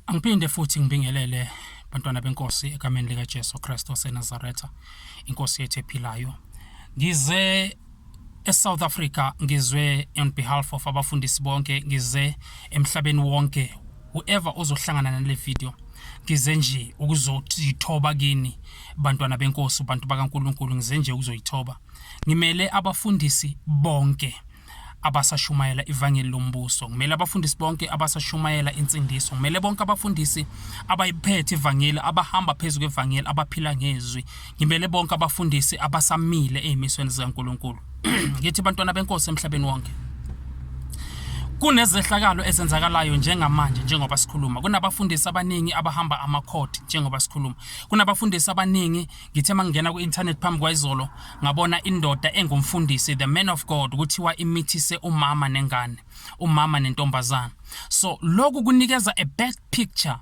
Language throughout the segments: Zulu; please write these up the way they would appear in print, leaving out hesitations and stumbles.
Angiphinde futhi ngibingelele bantwana benkosi egameni lika Jesu Kristu waseNazaretha, inkosi yethu ephilayo. Ngize eSouth Africa, ngizwe on behalf of abafundisi bonke, ngize emhlabeni wonke, whoever ozohlangana nale video, ngize nje ukuzothoba kini bantwana benkosi, bantu bakaNkulunkulu, ngize nje ukuzoyithoba. Ngimele abafundisi bonke abasashumayela ivangeli lombuso, ngimele abafundisi bonke abasashumayela insindiso, ngimele bonke abafundisi abayiphethe ivangeli, abahamba phezulu kwevangeli, abaphila ngezwi, ngimele bonke abafundisi abasamile ezimisweni zikaNkulunkulu. Ngithi bantwana benkosi emhlabeni wonke, kunezehlakalo ezenzakalayo njengamanje njengoba sikhuluma. Kunabafundisi abaningi abahamba amakhodi njengoba sikhuluma. Kunabafundisi abaningi, ngithe mangena ku-internet phambi kwayizolo ngabona indoda engumfundisi, the man of God, kuthiwa imithise umama nengane, umama nentombazana. So lokhu kunikeza a bad picture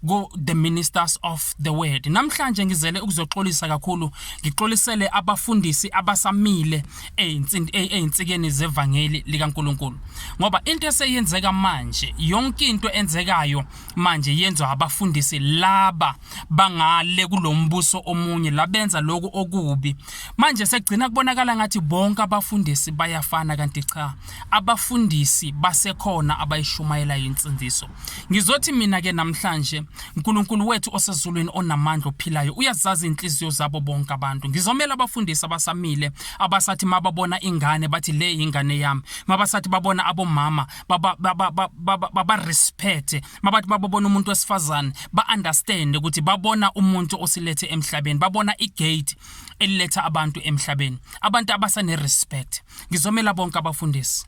go the ministers of the word. Namhlanje ngizele ukuzoxolisa kakhulu, ngixolisele abafundisi abasamile einsikeni zevangeli likaNkulunkulu. Ngoba into eseyenzeka manje, yonke into enzekayo manje yenziwa abafundisi laba bangale kulombuso omunye, labenza lokho okubi. Manje sekugcina kubonakala ngathi bonke abafundisi bayafana, kanti cha, abafundisi basekhona abayishumayela insindiso. Ngizothi mina ke namhlanje uNkulunkulu wethu osezulwini onamandla ophilayo uyazazi inhliziyo zabo bonke abantu. Ngizomela abafundisi abasamile abasathi mababona ingane bathi le ingane yami, mabasathi babona abomama baba respect, mabathi babona umuntu wesifazane ba understand ukuthi babona umuntu osilethe emhlabeni, babona igate eliletha abantu emhlabeni, abantu abasane respect. Ngizomela bonke abafundisi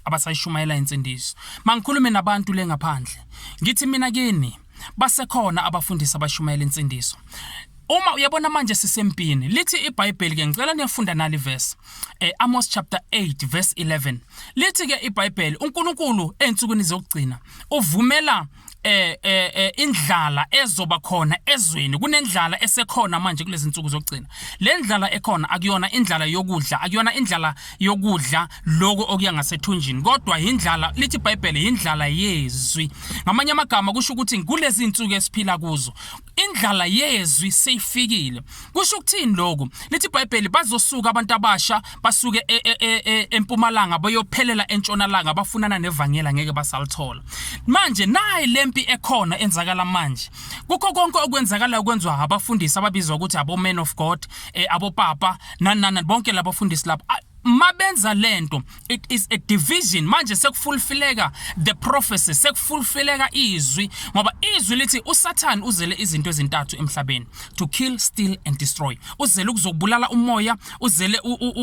abasayishumayela insindiso. Mangikhulume nabantu le ngaphandle, ngithi mina kini basekhona abafundisi abashumayela insindiso. Uma uyabona manje sisempini, lithi iBhayibheli ke ngicela niyafunda nali verse Amos chapter 8 verse 11. Lithi ke iBhayibheli uNkulunkulu ezintsukwini zokugcina uvumela indlala ezoba khona ezweni. Kunendlala esekhona manje kulezi insuku zokugcina. Le ndlala ekhona akuyona indlala yokudla, akuyona indlala yokudla lokho okuya ngasethunjini, kodwa indlala, lithi iBhayibheli, indlala yezwi. Ngamanye amagama kusho ukuthi kulezi insuku esiphila kuzo indlala yezwi seyifikile. Kusho ukuthini lokho? Lithi iBhayibheli bazosuka abantu abasha, basuke empumalanga bayophelela entshonalanga, bafunana nevangela ngeke basalithola. Manje nayi lempi ekhona enzakala manje. Kukho konke okwenzakala okwenzwa abafundisi ababizwa ukuthi abo men of God, abopapa nana bonke labafundisi labo. Mabenza lento, it is a division. Manje sekufulfileka the prophecy, sekufulfileka izwi, ngoba izwi lithi usathane uzele izinto ezintathu emhlabeni: to kill, steal and destroy. Uzele ukuzokubulala umoya, uzele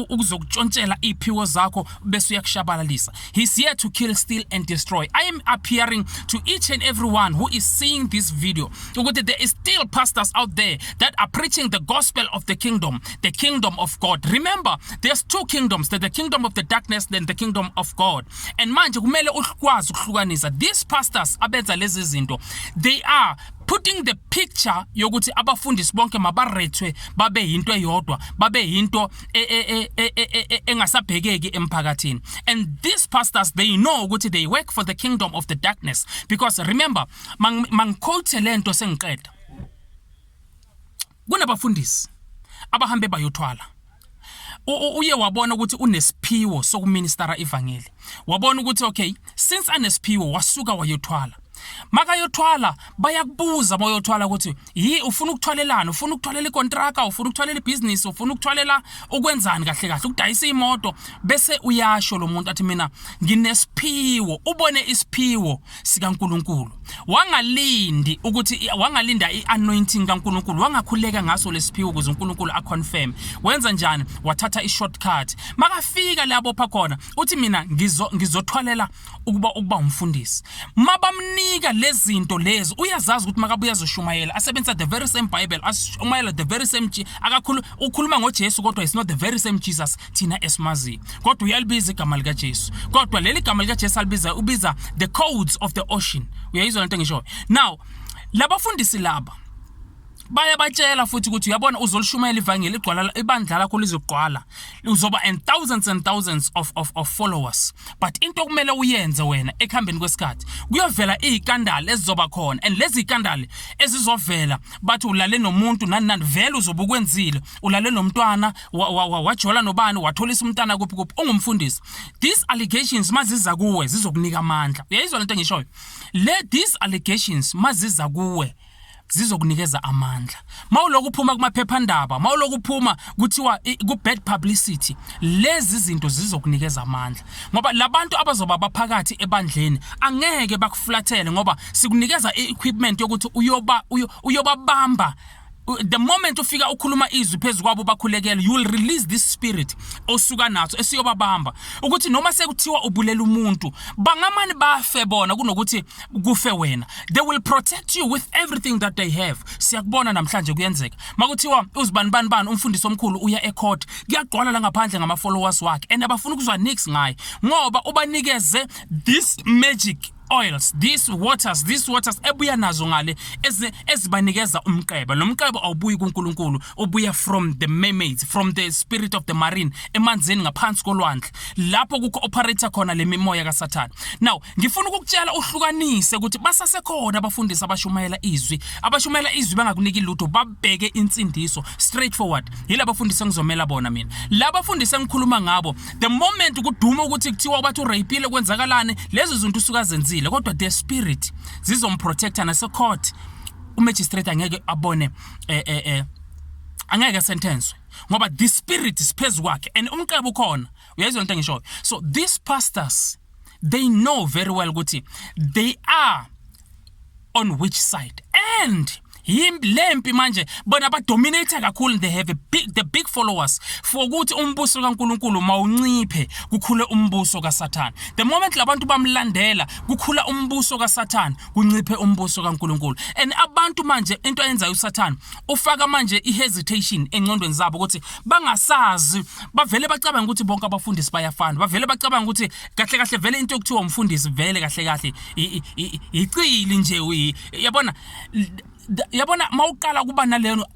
ukuzokutshontshela iphiwo zakho bese uyakushabalalisa. He's here to kill, steal and destroy. I am appearing to each and everyone who is seeing this video ukuthi there is still pastors out there that are preaching the gospel of the kingdom of God. Remember, there's two kingdoms, the kingdom of the darkness then the kingdom of God. And manje kumele ukwazi ukuhlukanisa. These pastors abenza lezi zinto, they are putting the picture yokuthi abafundisi bonke mabarethwe babe yinto eyodwa, babe yinto engasabhekeki emphakathini. And these pastors, they know ukuthi they work for the kingdom of the darkness, because remember, mangquote lento sengiqeda, kunabafundisi abahambe bayothwala. Uye wabona ukuthi unesiphiwo sokuministera ivangeli, wabona ukuthi okay, since anesiphiwo wasuka wayothwala. Makayothwala bayakubuza bayothwala ukuthi yi ufuna ukuthwalelana, ufuna ukuthwalela ikontraka, ufuna ukuthwalela ibusiness, ufuna ukuthwalela ukwenzani kahle kahle, ukudayisa imoto. Bese uyasho lo muntu athi mina nginesiphiwo. Ubone isiphiwo sikaNkulunkulu, wangalindi ukuthi wangalinda ianointing kaNkulunkulu, wangakhuleka ngaso lesiphiwo ukuze uNkulunkulu aconfirm. Wenza njani? Wathatha ishortcut. Makafika labo pha khona uthi mina ngizothwalela ukuba umfundisi. Mabamnika lezinto lezo, uyazazi ukuthi makabuya azoshumayela asebenzisa the very same Bible, ashumayela the very same ukhuluma ngoJesu, kodwa it's not the very same Jesus thina esimazi, kodwa uyalibiza igama lika Jesu. Kodwa leli gama lika Jesu ubiza the codes of the ocean. Uyayizwa lento ngisho. Now labafundisi laba bayabatshela futhi ukuthi uyabona uzolishumayela ivangeli igcwala ibandla lakho lizogqwala uzoba and thousands of followers but into okumele uyenze wena ekhambeni kwesikhathi kuyovela izikandali ezizoba khona and lezi zikandali ezizovela bathi ulale nomuntu nani vele uzobukwenzile ulale nomntwana wajola nobani watholisa umntana kuphi ungumfundisi these allegations maziza kuwe zizokunika amandla uyayizwa lento engishoyo these allegations maziza kuwe zizokunikeza amandla mawuloku uphuma kumaphephandaba mawuloku uphuma kuthiwa ku bad publicity lezi zinto zizokunikeza amandla ngoba labantu abazoba baphakathi ebandleni angeke bakuflathele ngoba sikunikeza equipment yokuthi uyobabamba the moment ufika ukhuluma izwi phezulu kwabo bakhulekela you will release this spirit osuka naso esiyobabamba ukuthi noma sekuthiwa ubulela umuntu bangamani bafe bona kunokuthi kufe wena they will protect you with everything that they have siyakubona namhlanje kuyenzeka makuthiwa uzibani umfundisi omkhulu uya ecourt kuyagqwala la ngaphandle ngama followers wakhe and abafuna ukuzwa nix ngaye ngoba ubanikeze this magic oils these waters ebuya nazo ngale ezibanikeza umqeba lo mqeba awubuyi kuNkulunkulu ubuya from the mermaids from the spirit of the marine emanzini ngaphansi kolwandle lapho kuko operator khona le mimoya kaSathane now ngifuna ukukutshela uhlukanise ukuthi basasekhona abafundisi abashumayela izwi bangakuniki lutho babheke insindiso straightforward yilabo bafundisi engizomela bona mina laba bafundisi engikhuluma ngabo the moment kuduma ukuthi kuthiwa bathi urapeile kwenzakalane lezo zinto usuka zenzi kodwa the spirit zizomprotecta nase court magistrate angeke abone angeke sentencwe ngoba the spirit isiphezulu kwakhe and umqebo khona uyayizwa into engishoyo so these pastors they know very well ukuthi they are on which side and lempi manje bona badominate kakhulu they have the big followers for ukuthi umbuso kaNkuluNkulu mawunciphe kukhule umbuso kaSathane the moment labantu bamlandela kukhula umbuso kaSathane kunciphe umbuso kaNkuluNkulu and abantu manje into eyenza uSathane ufaka manje ihesitation engcondweni zabo ukuthi bangasazi bavele bacabanga ukuthi bonke abafundisi bayafana bavele bacabanga ukuthi kahle vele into yokuthiwa umfundisi vele kahle icili nje yabona mawuqala kuba naleno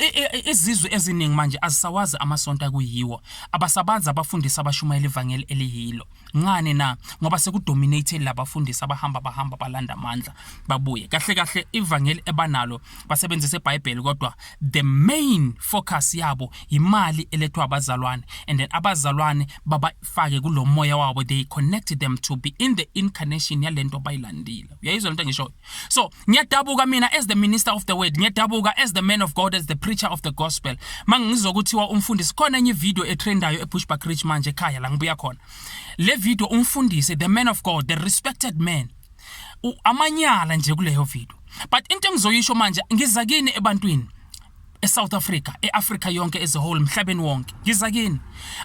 izizwe eziningi manje azisawazi amasonto kuyiwo abasabanza abafundisi abashumayela ivangeli elihilo ngane na ngoba sekudominate labafundisi bahamba balanda amandla babuye kahle ivangeli ebanalo basebenzisa iBhayibheli kodwa the main focus yabo imali elethwa abazalwane and then abazalwane babafake kulomoya wabo they connected them to be in the incarnation yalento bayilandile uyayizwa lento ngisho so ngiyadabuka mina as the minister of the word ngiyadabuka as the man of God as the preacher of the gospel mangizokuthiwa umfundisi khona enye video etrendayo eBushbuck Ridge manje ekhaya la ngibuya khona le video umfundisi the man of God the respected man amanyala nje kuleyo video but into engizoyisho manje ngizakini ebantwini eSouth Africa eAfrica yonke as a whole mhlabeni wonke ngizakini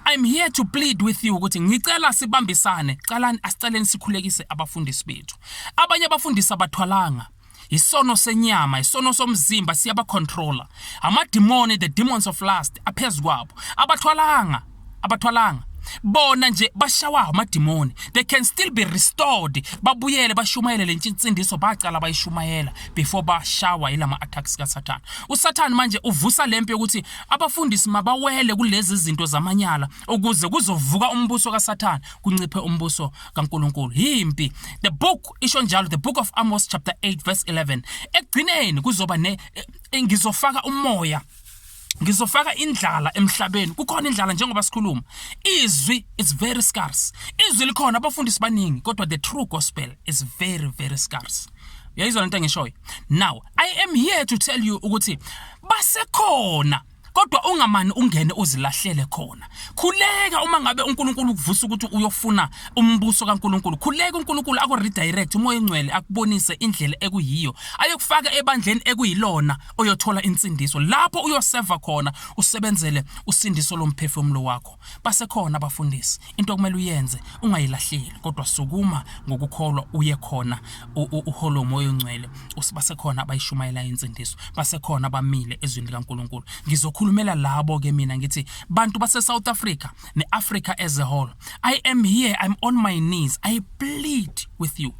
I'm here to plead with you ukuthi ngicela sibambisane qalani asiceleni sikhulekise abafundisi bethu abanye abafundisi abathwalanga isono senyama isono somzimba siyaba controller amademoni the demons of lust aphezulu kwabo abathwalanga bona nje bashawa amademoni they can still be restored babuyele bashumayele lensindiso baqala bayishumayela before bashawa ilama attacks kaSathane uSathane manje uvusa lempi ukuthi abafundisi mabawele kulezi zinto zamanyala ukuze kuzovuka umbuso kaSathane kunciphe umbuso kaNkuluNkulu impi the book isho njalo the book of Amos chapter 8 verse 11 ekugcineni kuzoba ngizofaka umoya ngizofaka indlala emhlabeni kukhona indlala njengoba sikhuluma izwi is very scarce izwi likhona abafundisi baningi kodwa the true gospel is very scarce uyayizwa lento engishoyo now I am here to tell you ukuthi basekhona kodwa ungamani ungene uzilahlele khona khuleka uma ngabe uNkulunkulu ukuvusa ukuthi uyofuna umbuso kaNkulunkulu khuleka uNkulunkulu ako redirect umoya engcwele akubonise indlela ekuyiyo ayokufaka ebandleni ekuyilona oyothola insindiso lapho uyoserve khona usebenzele usindiso lomphefumulo wakho basekhona abafundisi into okumele uyenze ungayilahleli kodwa sukuma ngokukholwa uye khona uholo umoya engcwele usibasekhona abayishumayela insindiso basekhona bamile ezwini likaNkulunkulu ngizokhulumela labo ke mina ngithi bantu base South Africa neAfrica as a whole I am here I'm on my knees I plead with you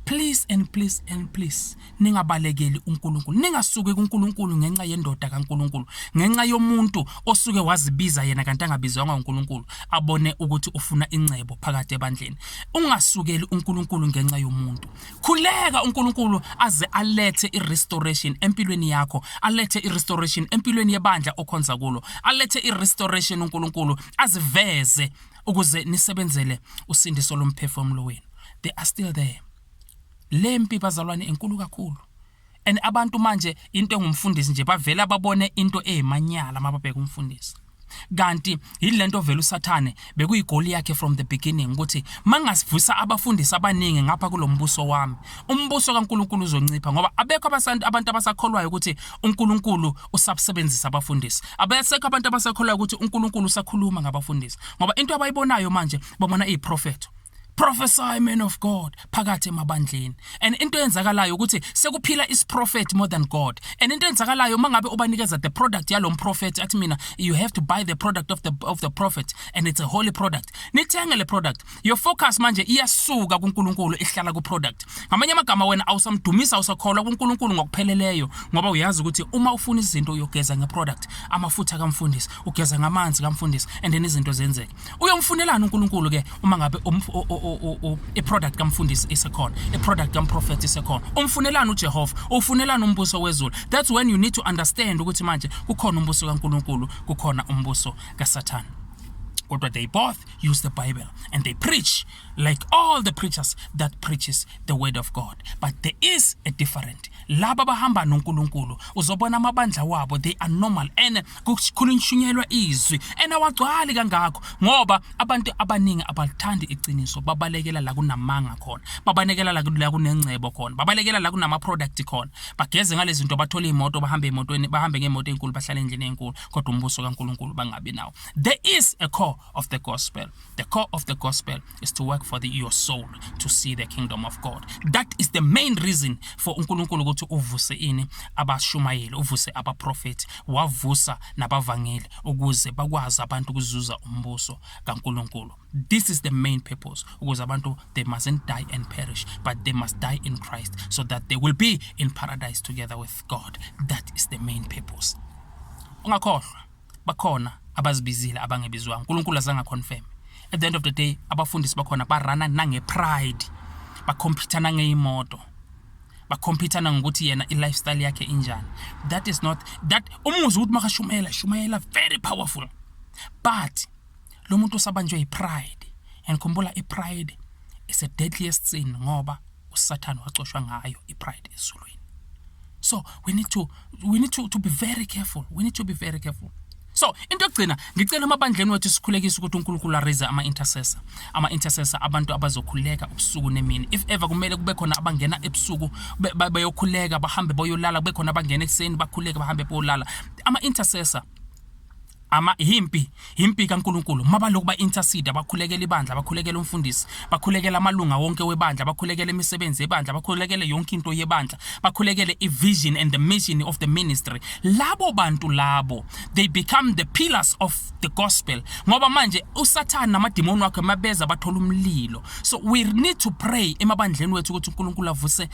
please and please and please ningabalekeli uNkulunkulu, ningasuke kuNkulunkulu ngenxa yendoda kaNkulunkulu, ngenxa yomuntu osuke wazibiza yena kanti angabizwanga uNkulunkulu abone ukuthi ufuna incebo phakathi ebandleni. Ungasukeli uNkulunkulu ngenxa yomuntu. Khuleka uNkulunkulu aze alethe irestoration empilweni yakho, alethe irestoration empilweni yebandla okhonza kulo, alethe irestoration uNkulunkulu aziveze ukuze nisebenzele usindiso lomphefumulo wenu. They are still there. Lempi bazalwane enkulu kakhulu. And abantu manje into engumfundisi nje bavela babone into emanyala mababheka umfundisi. Kanti yilento vele usathane bekuyigoli yakhe from the beginning ukuthi mangasivusa abafundisi abaningi ngapha kulombuso wami, umbuso kaNkulunkulu uzoncipha ngoba abekho abantu abasakholwayo ukuthi uNkulunkulu usabsebenzisa abafundisi. Abesekho abantu abasakholwayo ukuthi uNkulunkulu usakhuluma ngabafundisi ngoba into abayibonayo manje babona iyiprofeto. Prophesy, men of God, phakathi emabandleni. And into enzakalayo ukuthi sekuphila is prophet more than God. And into enzakalayo mangabe ubanikeza the product yalo prophet athi mina you have to buy the product of the prophet and it's a holy product. Nithenge le product. Your focus manje iyasuka kuNkulunkulu ihlala ku product. Ngamanye amagama wena awusamdumisa awusakholwa kuNkulunkulu ngokupheleleyo ngoba uyazi ukuthi uma ufuna izinto uyogeza ngeproduct, amafutha kaMfundisi, ugeza ngamanzi kaMfundisi and then izinto zenzeke. Uyomfunelana uNkulunkulu ke uma ngabe a product kaMfundisi isekhona, a product kaMprophet isekhona. Umfunelana uJehova, ufunelana umbuso wezulu. That's when you need to understand ukuthi manje kukhona umbuso kaNkulunkulu, kukhona umbuso kaSathane. But they both use the Bible and they preach like all the preachers that preaches the word of God. But there is a different. Laba bahamba noNkulunkulu uzobona amabandla wabo they are normal and kukhulunywa izwi and awagcwali kangakho ngoba abantu abaningi abalithandi iqiniso, babalekela la kunamanga khona, babanekela la kunencebo khona, babalekela la kunama product khona, bageze ngalezi zinto bathola imoto bahambe emotweni, bahambe ngemoto enkulu bahlala endlini enkulu kodwa umbuso kaNkulunkulu bangabi nawo. There is a core of the gospel. The core of the gospel is to work for your soul to see the kingdom of God. That is the main reason for uNkulunkulu ukuthi uvuse ini abashumayeli, uvuse abaprofeti, wavusa nabavangeli ukuze bakwazi abantu ukuzuza umbuso kaNkulunkulu. This is the main purpose. Ukuze abantu they mustn't die and perish, but they must die in Christ so that they will be in paradise together with God. That is the main purpose. Ungakhohlwa bakhona abazibizile abangebizwanga uNkulunkulu azange confirm. At the end of the day abafundisi bakhona barana nange pride, bakompita nange imoto, bakompita ngokuthi yena ilifestyle yakhe injani. That is not that umuzi ukuthi makashumayela very powerful, but lo muntu usabanjwe ipride. And khumbula ipride is a deadliest sin ngoba uSathane wacoshwa ngayo ipride ezulwini. So we need to be very careful. We need to be very careful. So into yokugcina ngicela amabandleni wethu sikhulekise ukuthi uNkulunkulu araise ama-intercessor abantu abazokhuleka ubusuku nemini. If ever kumele kube khona abangena ebusuku bayokhuleka bahambe boyolala, kube khona abangena ekseni bakhuleke bahambe boyolala. Ama-intercessor impi kaNkulunkulu mabaloku ba-intercede, bakhulekela ibandla, bakhulekela umfundisi, bakhulekela amalunga wonke webandla, bakhulekela imisebenzi yebandla, bakhulekela yonke into yebandla, bakhulekela i-vision and the mission of the ministry. Labo bantu labo they become the pillars of the gospel ngoba manje uSathane namadimoni wakhe mabeza bathola umlilo. So we need to pray emabandleni wethu ukuthi uNkulunkulu avuse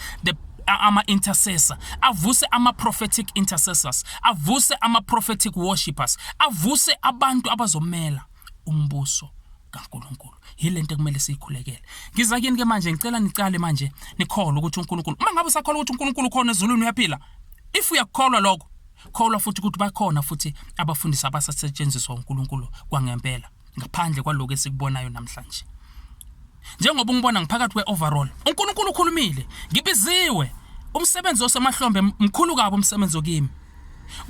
ama-intercessor, avuse ama-prophetic intercessors, avuse ama-prophetic worshippers, avuse abantu abazomela umbuso kaNkulunkulu. Yilento kumele siyikhulekele. Ngiza kini ke manje ngicela nicale manje nikholwa ukuthi uNkulunkulu, uma ngabe sakholwa ukuthi uNkulunkulu khona ezulwini uyaphila, if uyakholwa lokho, kholwa futhi ukuthi bakhona futhi abafundisi abasetshenziswa uNkulunkulu kwangempela ngaphandle kwaloko esikubonayo namhlanje. Njengoba ngibona ngiphakathi kwe-overall uNkulunkulu ukhulumile, ngibiziwe, umsebenzi osemahlombe mkhulu kabi umsebenzi okimi,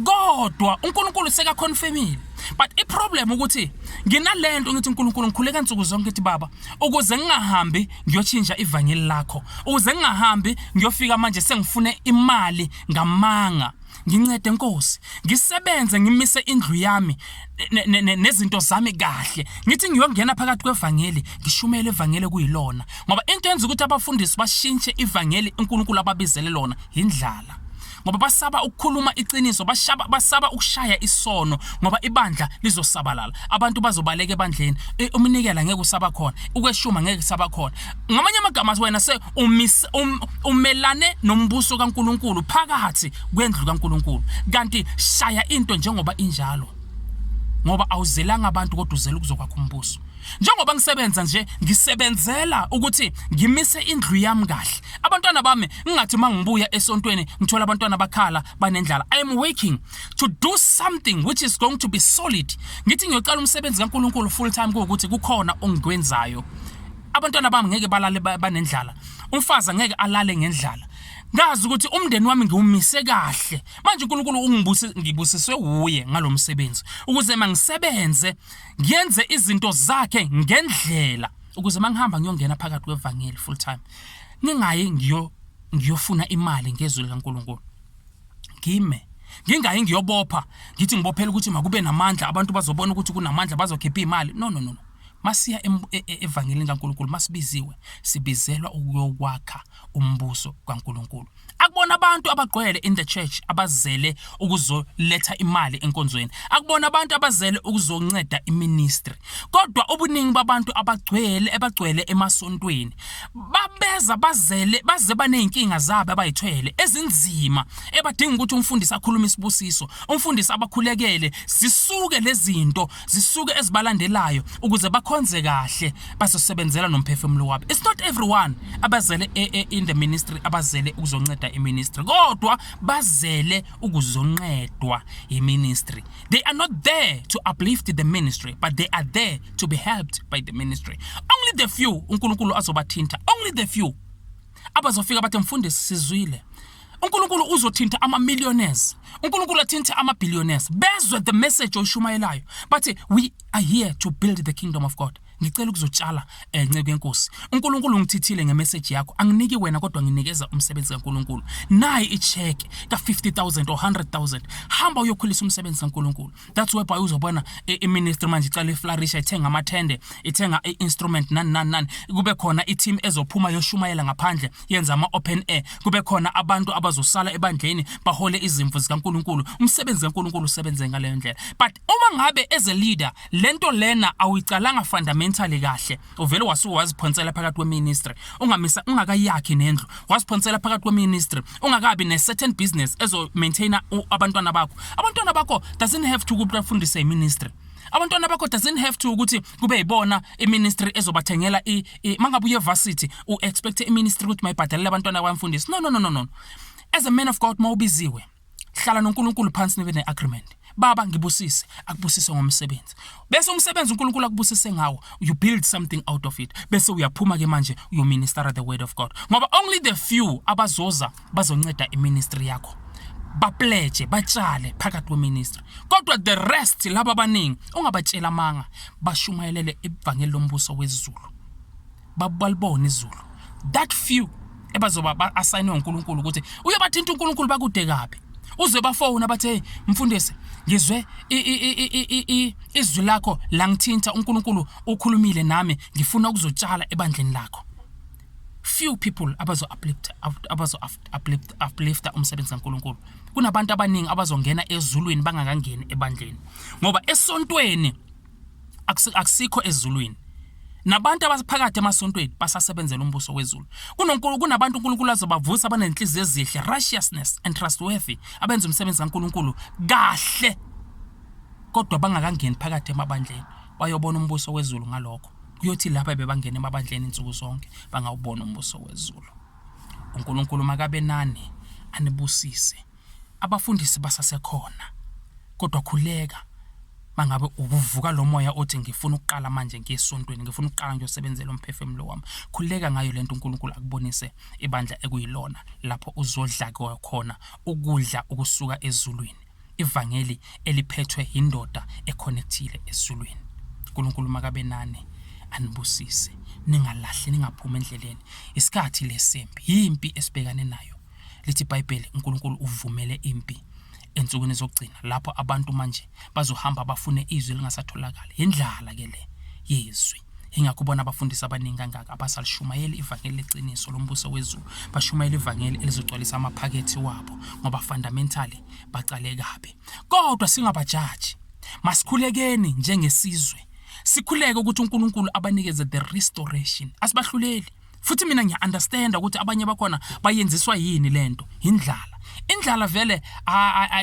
kodwa uNkulunkulu sekaconfirmile. But iproblem ukuthi nginalento ngithi uNkulunkulu ngikhuleka insuku zonke ethi baba ukuze ngingahambi ngiyotshintsha ivangeli lakho, ukuze ngingahambi ngiyofika manje sengifune imali ngamanga, ngincede Nkosi, ngisebenze ngimise indlu yami nezinto zami kahle, ngithi ngiyongena phakathi kwevangeli ngishumele evangeli kuyilona ngoba into yenza ukuthi abafundisi bashintshe ivangeli uNkulunkulu ababizele lona indlala. ngoba basaba ukukhuluma iqiniso, basaba ukushaya isono ngoba ibandla lizosabalala. Abantu bazobaleka ebandleni, umnikela ngeke usaba khona, ukweshuma ngeke usaba khona. Ngamanye amagama wena umelane nombuso kaNkuluNkulu phakathi kwendlu kaNkuluNkulu, kanti shaya into njengoba injalo, ngoba awuzelanga abantu kodwa uzela ukuzokwakha umbuso. Njengoba ngisebenza nje, ngisebenzela ukuthi ngimise indlu yami kahle. Abantwana bami ngingathi mangibuya esontweni ngithola abantwana bakhala banendlala. I am working to do something which is going to be solid. Ngithi ngiyocala umsebenzi kaNkuluNkulu full time ukuthi kukhona ongikwenzayo. Abantwana bami ngeke balale banendlala, umfazi ngeke alale ngendlala. Ngazi ukuthi umndeni wami ngiwumise kahle. Manje uNkulunkulu ngibusiswe uye ngalomsebenzi ukuze mangisebenze ngiyenze izinto zakhe ngendlela, ukuze mangihamba ngiyongena phakathi kwevangeli full time ningayi ngiyofuna imali ngezwi likaNkulunkulu. Ngingayi ngiyobopha ngithi ngibophela ukuthi makube namandla, abantu bazobona ukuthi kunamandla bazokhipha imali. No. Masiya evangelini kaNkulunkulu, masibiziwe, sibizelwa ukuyokwakha umbuso kaNkulunkulu. Akubona abantu abagcwele in the church abazele ukuzoletha imali enkonzweni, akubona abantu abazele ukuzonceda iministry, kodwa ubuningi babantu abagcwele emasontweni baze baneyinkinga zabo abayithwele ezinzima, ebadinga ukuthi umfundisi akhulume isibusiso, umfundisi abakhulekele, zisuke lezinto, zisuke ezibalandelayo ukuze bakhonze kahle, basosebenzela nomphefumulo wabo. It's not everyone abazele in the ministry abazele ukuzonceda iministry, kodwa bazele ukuzoncedwa iministry. They are not there to uplift the ministry, but they are there to be helped by the ministry. Only the few uNkulunkulu azobathinta, only the few abazofika bathi mfundisi sizwile. uNkulunkulu uzothinta ama-millionaires, uNkulunkulu athinta ama-billionaires, bezwe the message oyishumayelayo, bathi we are here to build the kingdom of God. Ngicela ukuzotshala nceke yenkosi. uNkulunkulu ngithithile ngemessage yakho, anginiki wena kodwa nginikeza umsebenzi kaNkulunkulu. Nayi icheck ka 50,000 or 100,000. Hamba uyokhulisa umsebenzi kaNkulunkulu. That's why uzobona iministry manje icala iflourisha, ithenga amathende, ithenga instrument nani. Kube khona i-team ezophuma yoshumayela ngaphandle, yenza ama-open air. Kube khona abantu abazosala ebandleni bahole izimvu zikaNkulunkulu. Umsebenzi kaNkulunkulu usebenze ngaleyo ndlela. But uma ngabe as a leader lento lena awuyicalanga fundamentally kahle, uvele waziphonsela phakathi kweministry, ungakayakhi nendlu, waziphonsela phakathi kweministry, ungakabi ne-certain business ezo maintainer abantwana bakho doesn't have to ukufundisa iministry. Abantwana bakho doesn't have to ukuthi kube yibona iministry ezobathengela mangabe uyevarsity expect iministry ukuthi mayibhadalele abantwana abamfundisi. No. As a man of God mawubiziwe, hlala noNkulunkulu phansi nibe ne-agreement. Baba ngibusise, akubusise ngomsebenzi. Bese umsebenzi uNkulunkulu akubusise ngawo, you build something out of it. Bese uyaphuma ke manje uyominister the word of God. Ngoba only the few abazoza bazonceda iministry yakho. Bapledge, batshale phakathi kweministry. Kodwa the rest laba abaningi ungabatshela manga, bashumayelele ivangeli lombuso wezulu. Babalibona izulu. That few ebazoba assign uNkulunkulu ukuthi uyabathinta uNkulunkulu bakude kabi. Uze bafona bathi hey mfundisi, ngizwe izwi lakho langithinta, uNkulunkulu ukhulumile nami, ngifuna ukuzotshala ebandleni lakho. Few people abazo uplift umsebenzi kaNkulunkulu. Kunabantu abaningi abazongena ezulwini bangakangeni ebandleni, ngoba esontweni akusikho ezulwini. Nabantu abaphakathi emasontweni basasebenzela umbuso wezulu. Kunabantu uNkulunkulu azobavusa abanenhliziyo ezihle, righteousness and trustworthy, abenza umsebenzi kaNkulunkulu kahle, kodwa bangakangeni phakathi emabandleni bayobona umbuso wezulu. Ngalokho kuyothi lapha bebangena emabandleni insuku zonke bangawubona umbuso wezulu. uNkulunkulu makabe nani anibusise. Abafundisi basasekhona, kodwa khuleka mangabe ukuvuka lo moya othi ngifuna ukuqala manje ngesontweni, ngifuna ukuqala ngiyosebenzela umphefumulo wami. Khuleka ngayo lento uNkulunkulu akubonise ibandla ekuyilona, lapho uzodla khona ukudla ukusuka ezulwini, ivangeli eliphethwe indoda econnectile ezulwini. uNkulunkulu makabe nani anibusise, ningalahli, ningaphuma endleleni. Isikhathi lesempi, impi esibhekane nayo. Lithi iBhayibheli uNkulunkulu uvumele impi ensukwini zokugcina, lapho abantu manje bazohamba bafune izwi lingasatholakala. Indlala ke le yezwi, ingakubona abafundisi abaningi kangaka abasalishumayeli ivangeli leqiniso lombuso wezulu, bashumayela ivangeli elizogcwalisa amaphakethi wabo ngoba fundamentally baqale kabe. Kodwa singabajaji, masikhulekeni njengesizwe, sikhuleke ukuthi uNkulunkulu abanikeze the restoration. Asibahluleli. Futhi mina ngiya-understand ukuthi abanye bakhona bayenziswa yini lento, indlala. Indlala vele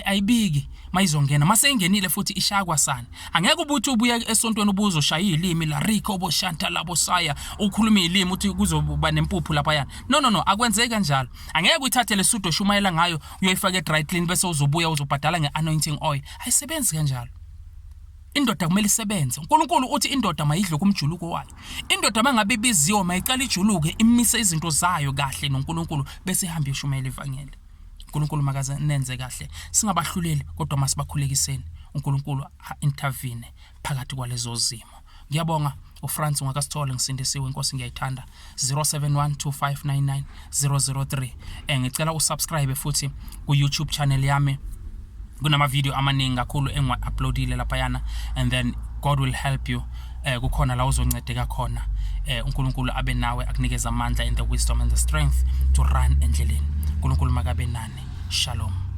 ayibiki mayizongena, mase ingenile futhi ishakwa sana. Angeke ubuthi ubuya esontweni ubuzo shaya ilimi la Rico boshanta labo saya ukhuluma ilimi uthi kuzoba nempuphu lapha yana. No, akwenzeki kanjalo. Angeke uyithathe lesudo shumayela ngayo uyoyifaka e-dry clean bese uzobuya uzobhadala nge-anointing oil. Ayisebenzi kanjalo. Indoda kumele isebenze. uNkulunkulu uthi indoda mayidle kumjuluko wayo. Indoda mangabe ibiziwe mayiqala ijuluke imise izinto zayo kahle noNkulunkulu bese ihamba ishumayela ivangeli. uNkulunkulu makaze nenze kahle. Singabahluleli kodwa masibakhulekiseni. uNkulunkulu intervene phakathi kwalezo zimo. Ngiyabonga uFrance ngakasithole ngisindisiwe, inkosi ngiyayithanda. 0712599003. Ngicela usubscribe futhi ku YouTube channel yami. Kunama video amaningi kakhulu engwa-uploadile lapha yana, and then God will help you. Kukhona la uzoncedeka khona. uNkulunkulu abe nawe akunikeza amandla and the wisdom and the strength to run endleleni. uNkulunkulu makabe nani. Shalom.